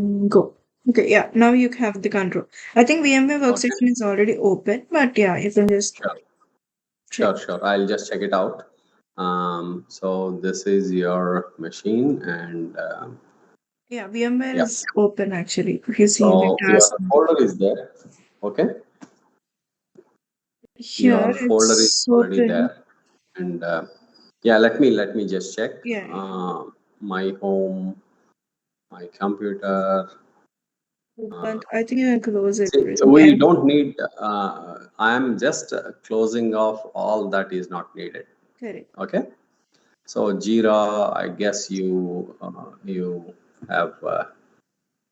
Go. Okay, yeah. Now you have the control. I think VMware Okay, Workstation is already open, but yeah, you can just sure, check. sure. I'll just check it out. So this is your machine, and Yeah, VMware yeah. is open actually. If you see the So your task folder is there. Okay, here, your folder is it's already open. there, and yeah. Let me just check. Yeah, My home, my computer. open. I think you can close it. See, Yeah. we don't need. I am just closing off all that is not needed. Correct. Okay. So Jira, I guess you have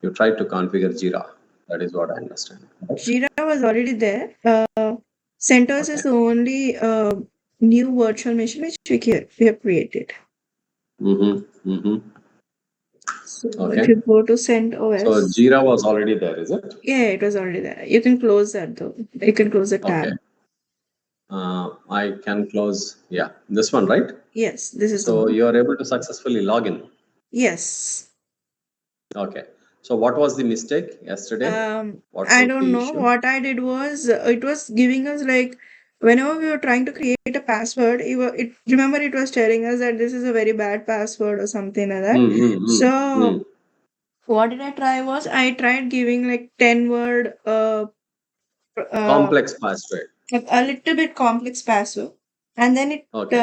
you tried to configure Jira. That is what I understand. Right? Jira was already there. CentOS Okay. is the only new virtual machine which we have created. Mm-hmm. Mm-hmm. So if Okay. you go to So CentOS, Jira was already there, is it? yeah, it was already there. You can close that though. You can close the tab. Okay. I can close. Yeah, this one, right? Yes, this is the So one. you are able to successfully log in. Yes. Okay. So what was the mistake yesterday? What I was don't the know. issue? What I did was it was giving us like whenever we were trying to create a password, it remember it was telling us that this is a very bad password or something like that. Mm, mm, mm, So mm. what did I try was I tried giving like 10 word uh Complex password. a little bit complex password and then it Okay.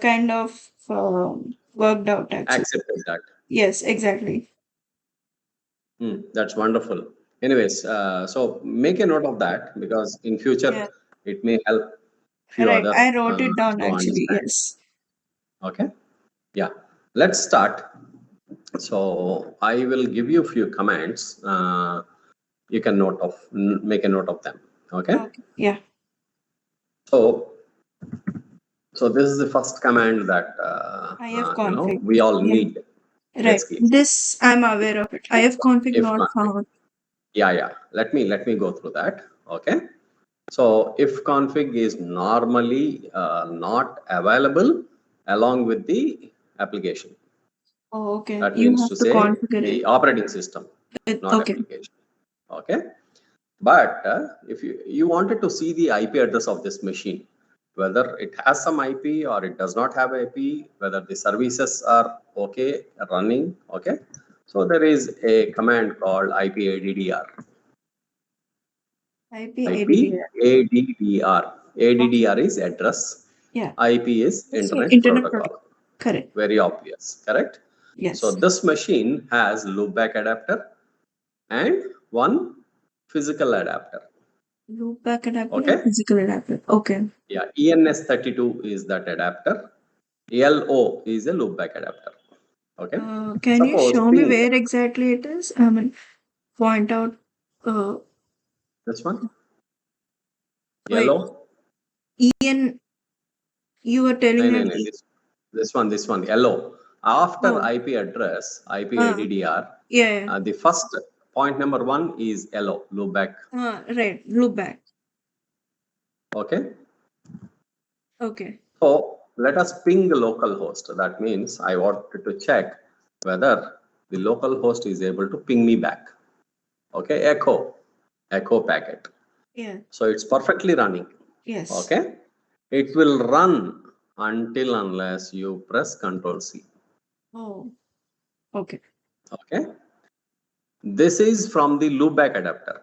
kind of worked out actually. Accepted that. Yes, exactly. That's wonderful. Anyways, so make a note of that because in future Yeah. it may help few Right. other I wrote it down to actually. understand. Yes. Okay. Yeah. Let's start. So I will give you a few commands. You can make a note of them. Okay. Okay. Yeah. So so this is the first command that I have config. we all Yeah. need Right. basically. This I'm aware of it. I have config If not config. found. Yeah. Let me go through that. Okay. So if config is normally not available along with the application, Oh, okay. that You means have to to say configure the it. operating system, not Okay. application. Okay. But if you wanted to see the IP address of this machine, whether it has some IP or it does not have IP, whether the services are okay running, okay. So there is a command called IPADDR. IPADDR. IPADDR. Okay. ADDR is address. Yeah. IP is So internet internet protocol. protocol. Correct. Very obvious, correct? So Yes. this machine has loopback adapter and one physical adapter. Loopback adapter and Okay. physical adapter. Okay. Yeah, ENS32 is that adapter. LO is a loopback adapter. Okay. Can you Suppose show me ping where exactly it is? I mean, point out. Uh, this one, wait. yellow. Ian, you were telling No, that. no, this one, LO. After Oh, IP address, IP uh, ADDR, yeah, yeah. the first point number one is LO, loopback. Right. Loopback. Okay. Okay. So let us ping the local host. That means I wanted to check whether the local host is able to ping me back. Okay, echo packet. Yeah. So it's perfectly running. Yes. Okay, it will run until unless you press Control C. Oh, okay. Okay, this is from the loopback adapter.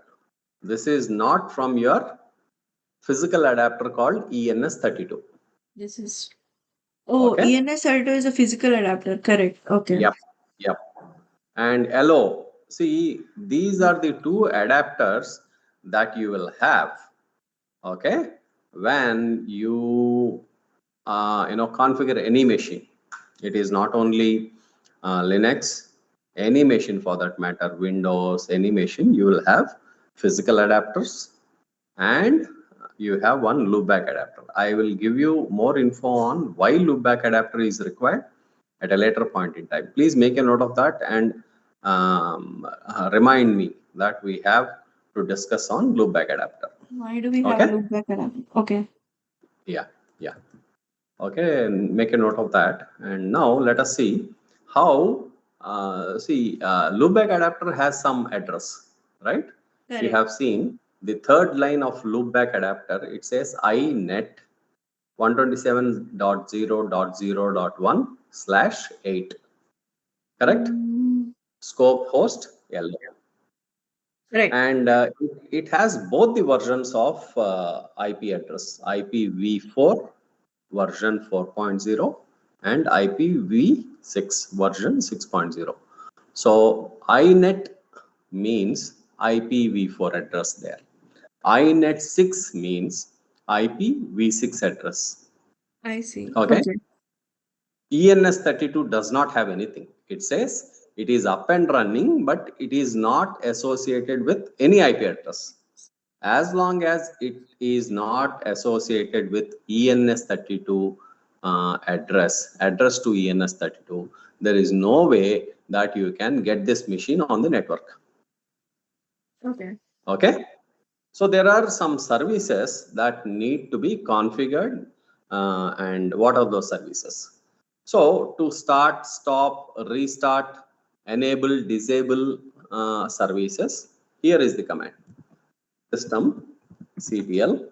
This is not from your physical adapter called ENS32. This is. Oh, Okay, ENS32 is a physical adapter. Correct. Okay. yep, yep. And LO. See, these are the two adapters that you will have. Okay, when you configure any machine. It is not only Linux, any machine for that matter, Windows, any machine, you will have physical adapters and you have one loopback adapter. I will give you more info on why loopback adapter is required at a later point in time. Please make a note of that and remind me that we have to discuss on loopback adapter. Why do we have a Okay? loopback adapter? Okay. Yeah, yeah. Okay, and make a note of that. And now let us see how loopback adapter has some address, right? You Correct. have seen the third line of loopback adapter. It says inet 127.0.0.1/8. Correct? Mm, Scope host yellow. right. And it has both the versions of IP address, IPv4 version 4.0 and IPv6 version 6.0. So inet means IPv4 address there. inet 6 means IPv6 address. I see. Okay. Okay. ENS32 does not have anything. It says it is up and running, but it is not associated with any IP address. As long as it is not associated with ENS32 address to ENS32, there is no way that you can get this machine on the network. Okay. Okay. So there are some services that need to be configured, and what are those services? So to start, stop, restart, enable, disable services, here is the command: system ctl.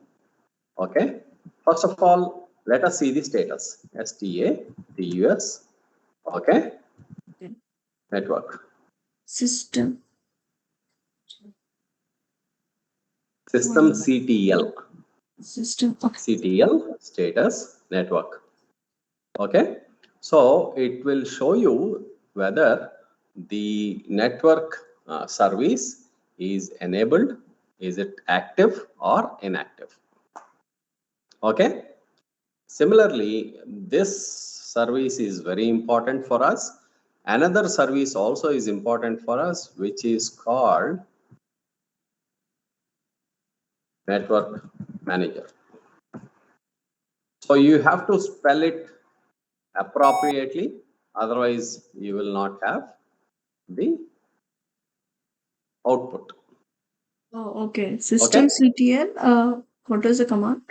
Okay. First of all, let us see the status: status. Okay. Okay. Network. System. System One. ctl. System. Okay. ctl status network. Okay, so it will show you whether the network service is enabled, is it active or inactive. Okay, similarly, this service is very important for us. Another service also is important for us, which is called network manager. So you have to spell it appropriately, otherwise you will not have the output. Oh, okay. System Okay. CTL. What is the command?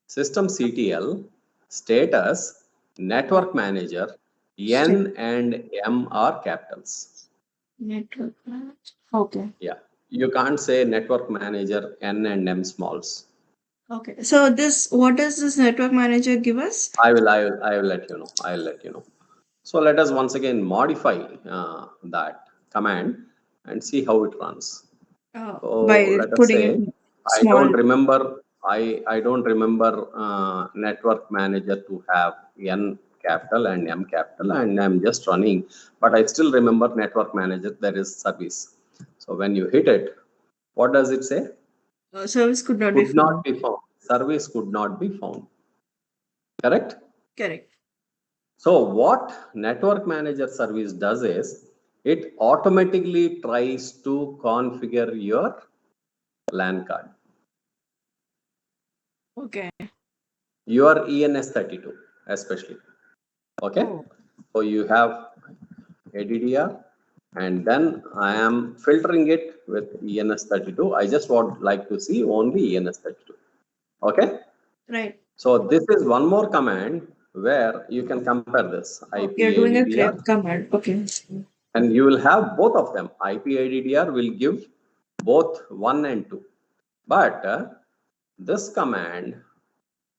System CTL status Oh, network manager state N and M are capitals. network match. Okay. Yeah, you can't say network manager N and M smalls. Okay. So this, what does this network manager give us? I will let you know. I will let you know. So let us once again modify that command and see how it runs. So By let us putting it say I small. don't remember I don't remember network manager to have N capital and M capital, and I'm just running, but I still remember network manager, that is service. So when you hit it, what does it say? Service could not be Could not found. be found. Service could not be found. Correct? Correct. So what network manager service does is it automatically tries to configure your LAN card, Okay. your ENS32 especially. Okay, Oh, so you have ADDR, and then I am filtering it with ENS32. I just want like to see only ENS32. Okay, right. so this is one more command where you can compare this Oh, IP you're doing a ADDR, grep command. Okay. and you will have both of them. IP ADDR will give both 1 and 2, but this command,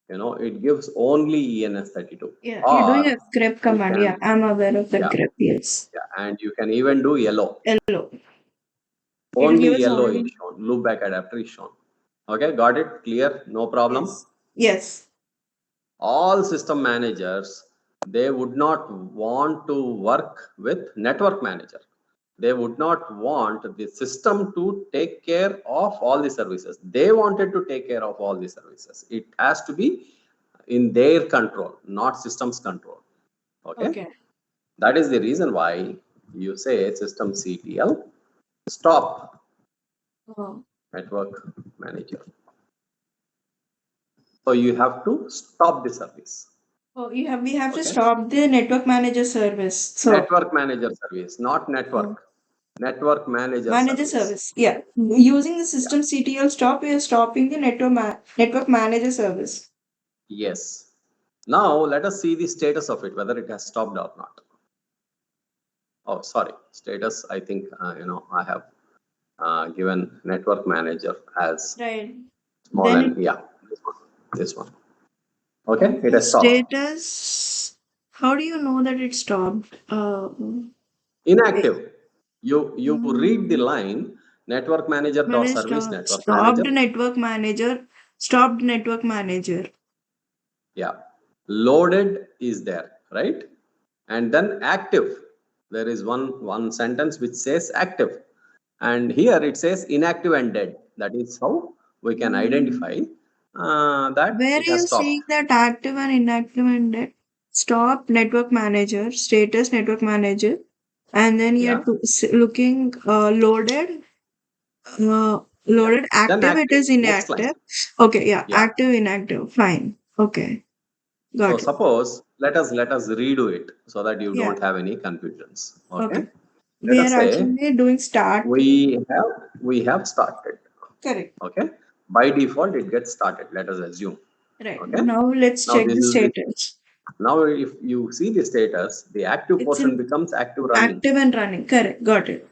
it gives only ENS32, Yeah, you're doing a or grep you command. Yeah, can, I'm aware of that yeah, grep. Yes. yeah, and you can even do yellow. Hello. It'll Only give us yellow is only. shown. Loopback adapter is shown. Okay, got it? Clear? No problem. Yes. Yes. All system managers, they would not want to work with network manager. They would not want the system to take care of all the services. They wanted to take care of all the services. It has to be in their control, not system's control. Okay, Okay. that is the reason why you say system CTL stop Oh. network manager. So you have to stop the service. Oh, we have to Okay. stop the network manager service. So, Network manager service, not uh, network. Network manager manager service. service. Yeah. Using the Yeah. system CTL stop, we are stopping the network manager service. Yes. Now let us see the status of it, whether it has stopped or not. Oh, sorry, status. I think I have given network manager as Right. small, Then and it yeah, this one. Okay, it the has stopped. status. How do you know that it stopped? Inactive. You read the Mm, line network manager when dot I service network stopped manager. network manager, stopped network manager. Yeah, loaded is there, right? And then active. There is one sentence which says active, and here it says inactive and dead. That is how we can Mm, identify that where it are has you seeing stopped. that active and inactive and dead? Stop network manager, status network manager, and then you're Yeah, looking loaded. Uh, yeah. Loaded Then active, it active. is Next line. inactive. Okay, yeah, Yeah. active, inactive. Fine. Okay, So got it. suppose let us redo it so that you Yeah, don't have any confusions. Okay. okay. Let We us are say actually doing start. we have started. Correct. Okay. By default, it gets started. Let us assume. Right. Okay. Now let's Now check this the is the status. now if you see the status, the active It's portion in becomes active running. active and running. Correct. Got it.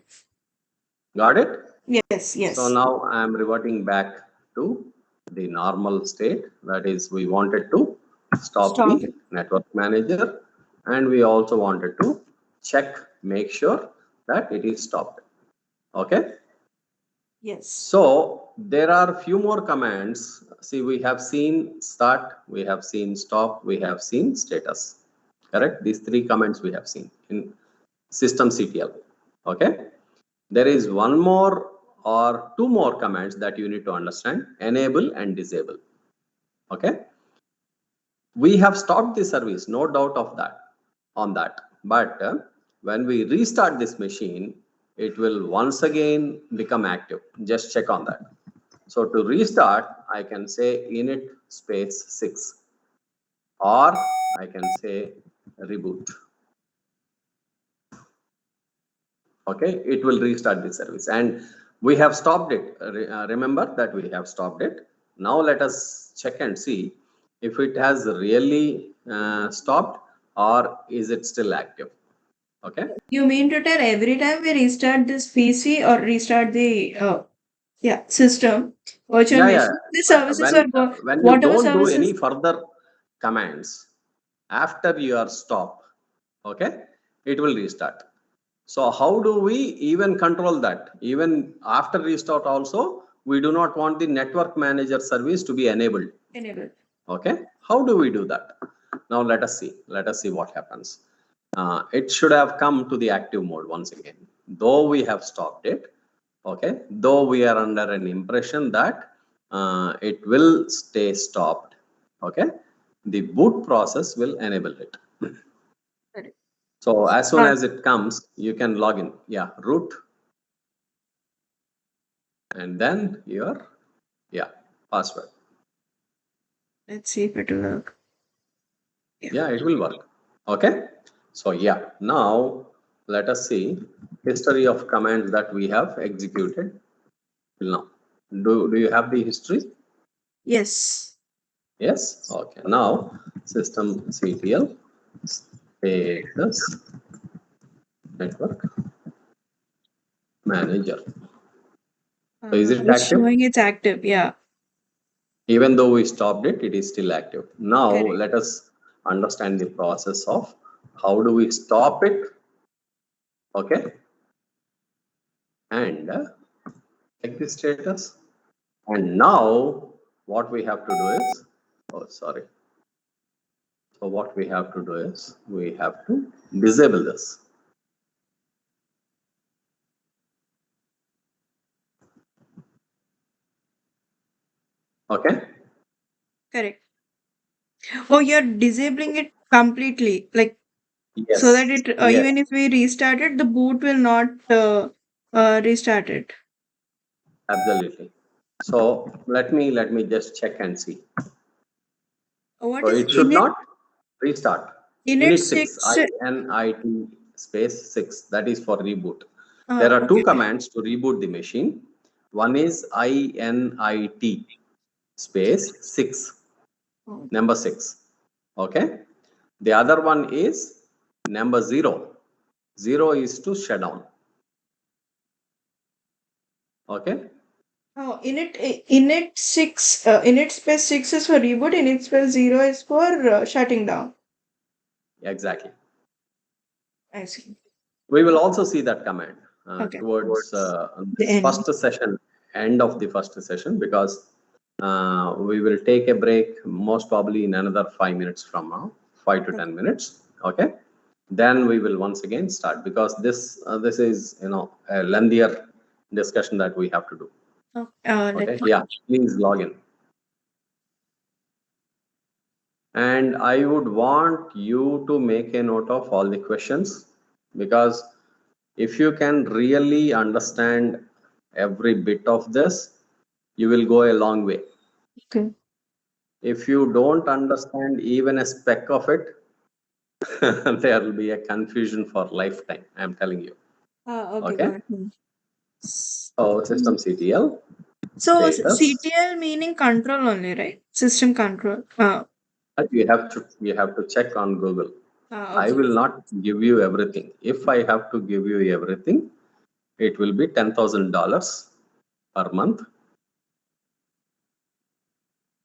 Got it? Yes, So yes. now I am reverting back to the normal state. That is, we wanted to stop Stop the it. network manager, and we also wanted to check, make sure that it is stopped. Okay. Yes. So there are few more commands. See, we have seen start, we have seen stop, we have seen status. Correct? These three commands we have seen in systemctl. Okay. There is one more or two more commands that you need to understand: enable and disable. Okay. We have stopped the service, no doubt of that on that. But when we restart this machine, it will once again become active. Just check on that. So to restart, I can say init space 6, or I can say reboot. Okay, it will restart the service, and we have stopped it. Remember that we have stopped it. Now let us check and see if it has really stopped, or is it still active. Okay. You mean to tell every time we restart this PC or restart the yeah system virtual Yeah, yeah. machine, the But services when are go when you whatever don't do any services further commands after your stop, okay, it will restart. So how do we even control that? Even after restart also, we do not want the network manager service to be enabled. enabled. Okay, how do we do that? Now let us see. Let us see what happens. It should have come to the active mode once again. Though we have stopped it, okay, though we are under an impression that it will stay stopped, okay, the boot process will enable it. Correct. So as soon Ah, as it comes, you can log in. Yeah, root, and then your, yeah, password. let's see if it will work. Yeah. Yeah, it will work. Okay. So yeah, now let us see history of commands that we have executed till now. Do you have the history? Yes. Yes. Okay. Now systemctl status network manager. So is it It's active? showing it's active. Yeah. Even though we stopped it, it is still active. Now Correct. let us understand the process of how do we stop it. Okay. And check the status. And now what we have to do is, oh, sorry. So what we have to do is we have to disable this. Okay. Correct. Oh, you're disabling it completely, like so that Yes. it Yes. even if we restart it, the boot will not restart it. Absolutely. So let me just check and see. What So is it should init? not restart. Init Init 6, six. INIT space 6. That is for reboot. There are two Okay. commands to reboot the machine. One is INIT space 6, Oh, number 6. Okay. The other one is number 0. 0 is to shut down. Okay. Oh, init 6, init space 6 is for reboot, init space 0 is for shutting down. Exactly. I see. We will also see that command Okay. towards The this end. first session, end of the first session, because we will take a break most probably in another 5 minutes from now, 5 to 10 minutes. Okay. Then we will once again start, because this is a lengthier discussion that we have to do. Oh, Okay. let me. Yeah. Please log in. And I would want you to make a note of all the questions, because if you can really understand every bit of this, you will go a long way. Okay. If you don't understand even a speck of it, there will be a confusion for lifetime. I'm telling you. Okay, Okay. got it. So systemctl So status. CTL meaning control only, right? System control. You have to check on Google. I Okay. will not give you everything. If I have to give you everything, it will be $10,000 per month.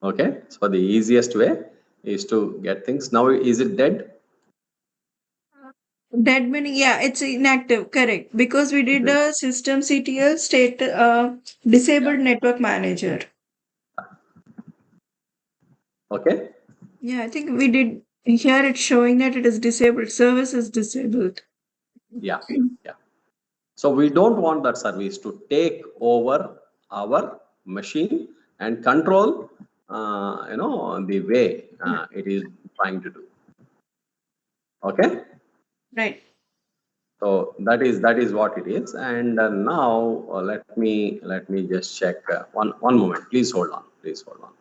Okay. So the easiest way is to get things. Now, is it dead? Dead meaning, yeah, it's inactive, correct. Because we did a system CTL state Yeah. disabled network manager. Okay. Yeah, I think we did. Here it's showing that it is disabled. Service is disabled. Yeah. Yeah. So we don't want that service to take over our machine and control, the way Yeah, it is trying to do. Okay. right. So that is what it is. And now let me just check one moment. Please hold on. Please hold on.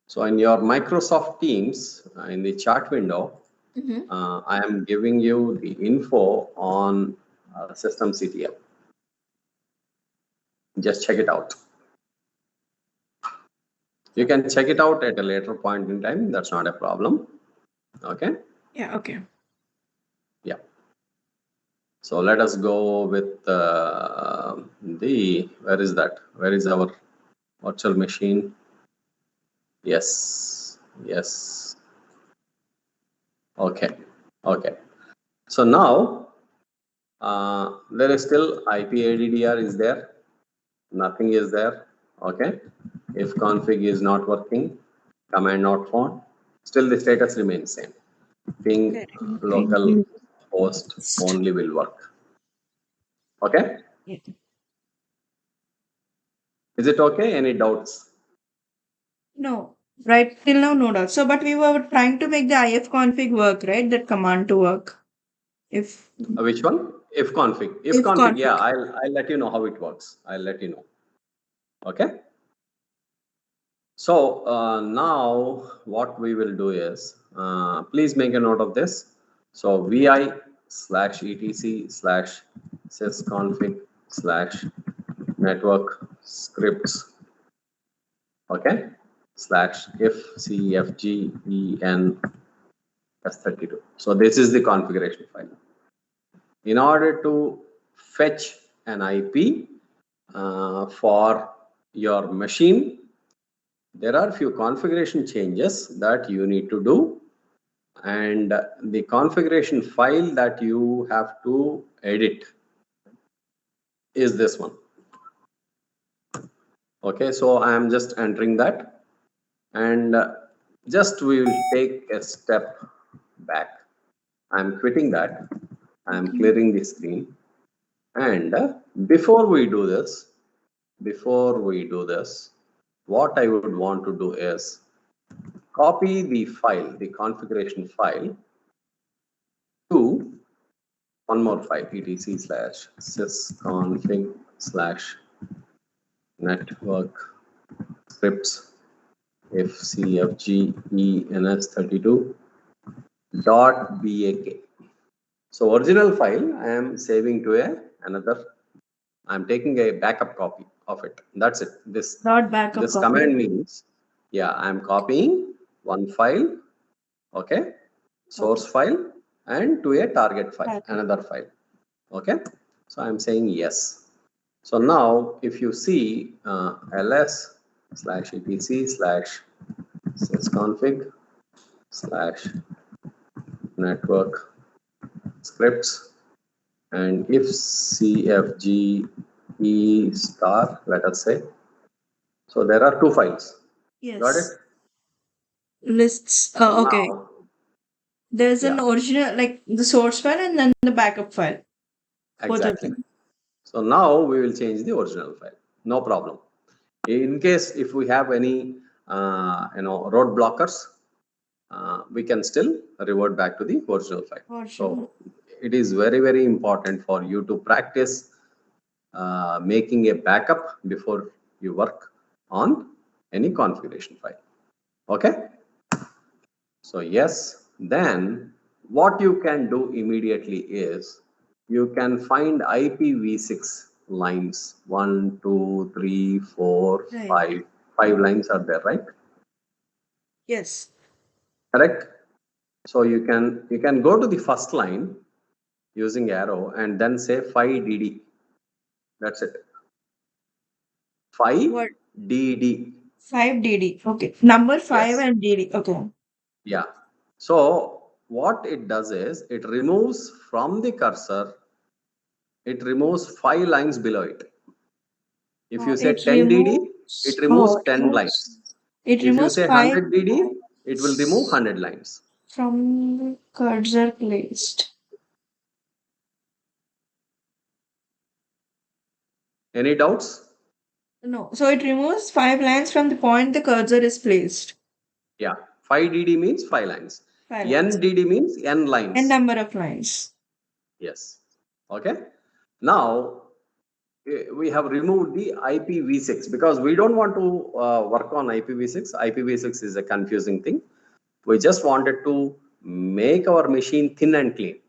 So in your Microsoft Teams, in the chat window, Mm-hmm. I am giving you the info on systemctl. Just check it out. You can check it out at a later point in time. That's not a problem. Okay. Yeah, okay. Yeah. So let us go with where is that? Where is our virtual machine? Yes. Yes. Okay. Okay. So now there is still IP-ADDR is there. Nothing is there. Okay. If config is not working, command not found, still the status remains same. Ping Correct. local host only will work. Okay. Yeah. Is it okay? Any doubts? No, right till now, no doubt. So, but we were trying to make the if config work, right? That command to work. If Which one? If config. If if config, yeah, config. I'll let you know how it works. I'll let you know. Okay. So now what we will do is, please make a note of this. So vi/etc/sysconfig/network scripts. Okay. /if/cfgen/s32. So this is the configuration file. In order to fetch an IP for your machine, there are few configuration changes that you need to do, and the configuration file that you have to edit is this one. Okay, so I am just entering that, and just we will take a step back. I am quitting that. I am Okay. clearing the screen, and before we do this, what I would want to do is copy the file, the configuration file, to one more file, etc/sysconfig/network scripts fcfgens32.bak. So original file I am saving to another. I'm taking a backup copy of it. That's it. This Not backup this copy. command means, yeah, I'm copying one file. Okay, Okay. source file, and to a target file, Target. another file. Okay, so I'm saying yes. So now if you see ls slash etc slash sysconfig slash network scripts, and if cfg e star, let us say, so there are two files. Got it? Yes. Lists. So Okay. now, There's an yeah, original, like the source file and then the backup file. Both of exactly. them. So now we will change the original file. No problem. In case if we have any road blockers, we can still revert back to the original file. Original. So it is very, very important for you to practice making a backup before you work on any configuration file. Okay. So yes, then what you can do immediately is you can find IPv6 lines, 1, 2, 3, 4, Right. 5. 5 lines are there, right? Yes. Correct. So you can go to the first line using arrow and then say 5DD. That's it. What? 5DD. 5DD. Okay. Number 5 Yes. and DD. Okay. Yeah. So what it does is it removes from the cursor, it removes 5 lines below it. If you say It 10DD, it removes. removes Oh, 10 lines. it If you removes say 5 100DD, it will remove lines 100 lines. from the cursor placed. Any doubts? No. So it removes 5 lines from the point the cursor is placed. Yeah. 5DD means 5 lines. 5 lines. NDD means N And lines. number of lines. Yes. Okay. Now we have removed the IPv6 because we don't want to work on IPv6. IPv6 is a confusing thing. We just wanted to make our machine thin and clean.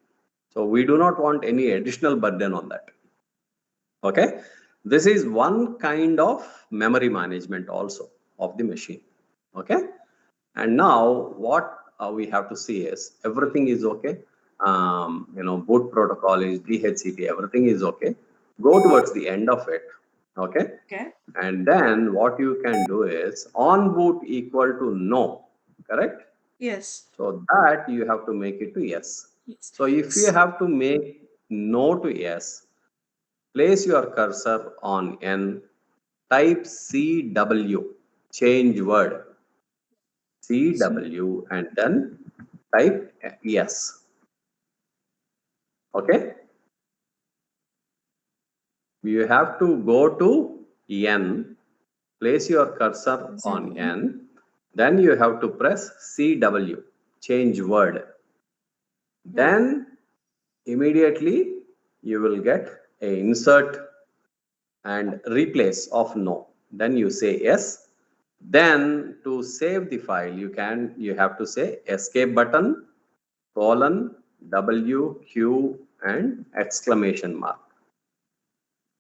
So we do not want any additional burden on that. Okay. This is one kind of memory management also of the machine. Okay. And now what we have to see is everything is okay. Boot protocol is DHCP, everything is okay. Go towards the end of it. Okay. Okay. And then what you can do is on boot equal to no, correct? Yes. So that you have to make it to yes. Yes. So if you have to make no to yes, place your cursor on N, type CW, change word, CW, and then type yes. Okay. You have to go to N, place your cursor on Zero. N, then you have to press CW, change word. Right. Then immediately you will get a insert and replace of no. Then you say yes. Then to save the file, you have to say escape button, colon, W, Q, and exclamation mark.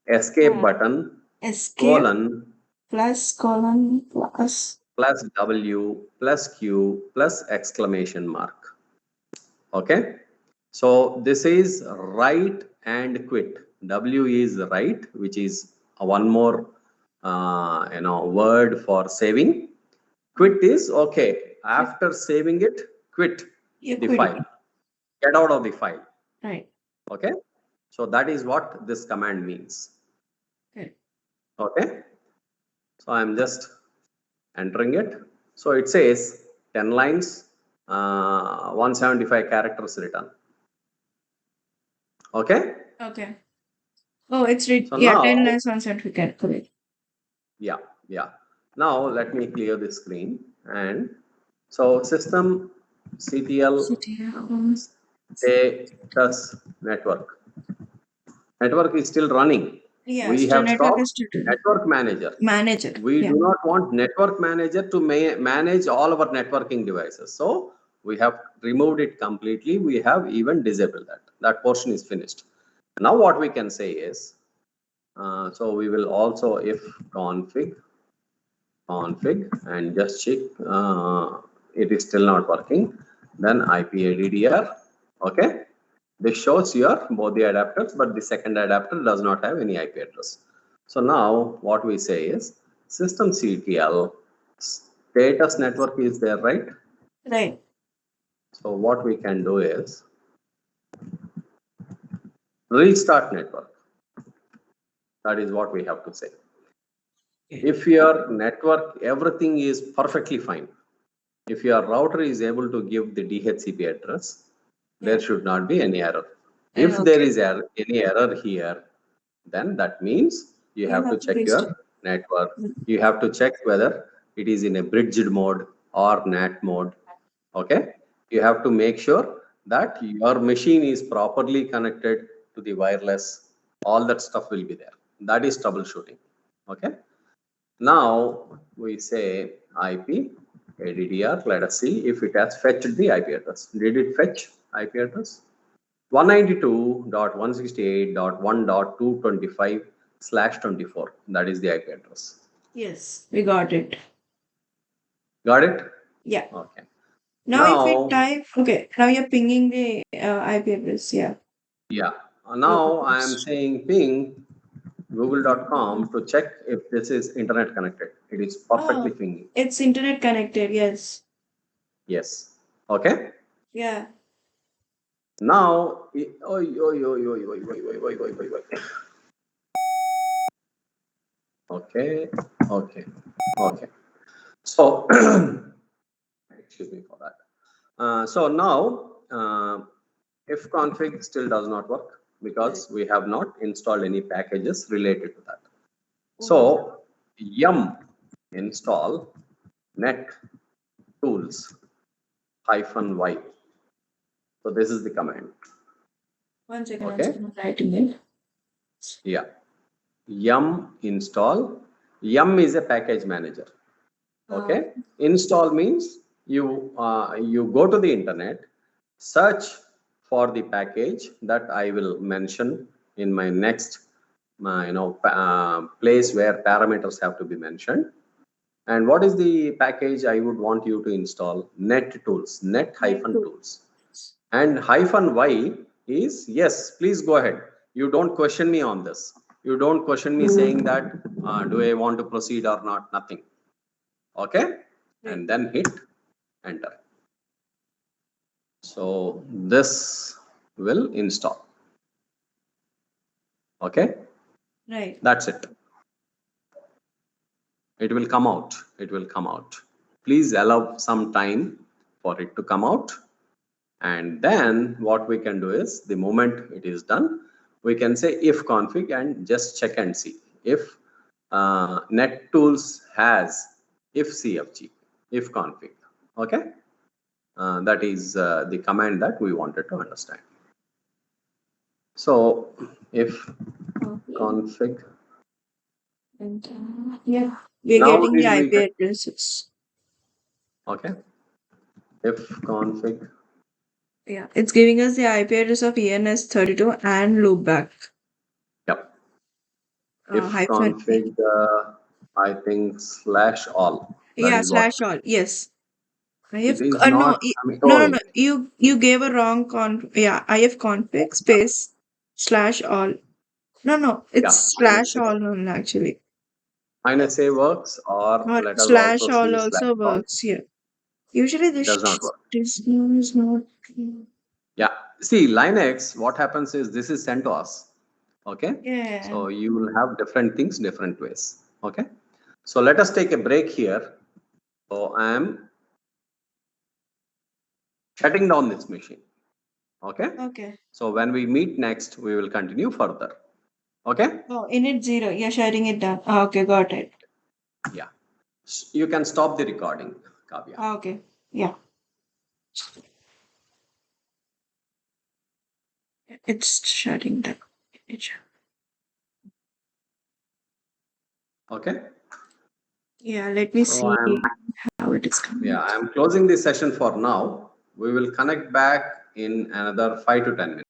Escape Uh, button, escape colon, plus colon plus. plus W, plus Q, plus exclamation mark. Okay. So this is write and quit. W is write, which is one more word for saving. Quit is okay. Quit. After saving it, quit You the quit it. file. Get out of the file. Right. Okay. So that is what this command means. Good. Okay. So I'm just entering it. So it says 10 lines, 175 characters written. Okay. Okay. Oh, it's read. So Yeah, 10 now, lines, one certificate. Correct. yeah, yeah. Now let me clear the screen. And so system CTL CTL. status network. Network is still running. Yeah, We still have network stopped is to network manager. manager. We Yeah. do not want network manager to manage all our networking devices. So we have removed it completely. We have even disabled that. That portion is finished. Now what we can say is, so we will also if config and just check it is still not working, then IPADDR Okay, this shows your both the adapters, but the second adapter does not have any IP address. So now what we say is systemctl status network is there, right? Right. So what we can do is restart network. That is what we have to say. Okay. If your network, everything is perfectly fine. If your router is able to give the DHCP address, there Yeah. should not be any error. And If there okay. is any error here, then that means you You have to have to check restart. your network. You have to check whether it is in a bridged mode or NAT mode. Okay, you have to make sure that your machine is properly connected to the wireless. All that stuff will be there. That is troubleshooting. Okay, now we say IP ADDR. Let us see if it has fetched the IP address. Did it fetch IP address? 192.168.1.225/24. That is the IP address. Yes, we got it. Got it? Yeah. Okay. Now if we Now, type, okay, now you're pinging the IP address. Yeah. yeah. Local Now I am host. saying ping google.com to check if this is internet connected. It is perfectly Oh, pinging. it's internet connected. Yes. Yes. Okay. Yeah. Now, oi, oi, oi, oi, oi, oi, oi, oi, oi, oi, oi. Okay. Okay. Okay. So, excuse me for that. So now, if config still does not work Right. because we have not installed any packages related to that. Oh, So yum install net tools -y. So this is the command. 1 second. Okay. I'm writing it. Yeah. Yum install. Yum is a package manager. Uh, Okay, install means you go to the internet, search for the package that I will mention in my next place where parameters have to be mentioned. And what is the package I would want you to install? Net tools, net net hyphen two. tools. And -y is yes, please go ahead. You don't question me on this. You don't question me saying that do I want to proceed or not? Nothing. Okay, Right. and then hit enter. So this will install. Okay, Right. that's it. It will come out. It will come out. Please allow some time for it to come out. And then what we can do is the moment it is done, we can say if config and just check and see if NetTools has if CFG, if config. Okay, that is the command that we wanted to understand. So if Okay. config, And yeah, we're now getting the did we IP get, addresses. okay, if config, Yeah, it's giving us the IP address of ENS32 and loopback. yep, if Hyphen E. config, I think /all, that Yeah, is what, slash all. Yes. it IF is no, not, I'm no, no, no. told, You gave a wrong yeah, IF config space slash all. No, no, yeah, it's slash all only actually. -a works, or Or let us slash also all see also /all, works here. Usually does not work. this one is not. Yeah, see Linux, what happens is this is sent to us. Okay, Yeah. so you will have different things different ways. Okay, so let us take a break here. So I am shutting down this machine. Okay, Okay. so when we meet next, we will continue further. Okay, Oh, init 0. You're shutting it down. Okay, got it. yeah, you can stop the recording, Kavya. Okay. Yeah. It's shutting down. Okay, Yeah, let me so see I am, how it is coming. yeah, I am closing this session for now. We will connect back in another 5 to 10 minutes.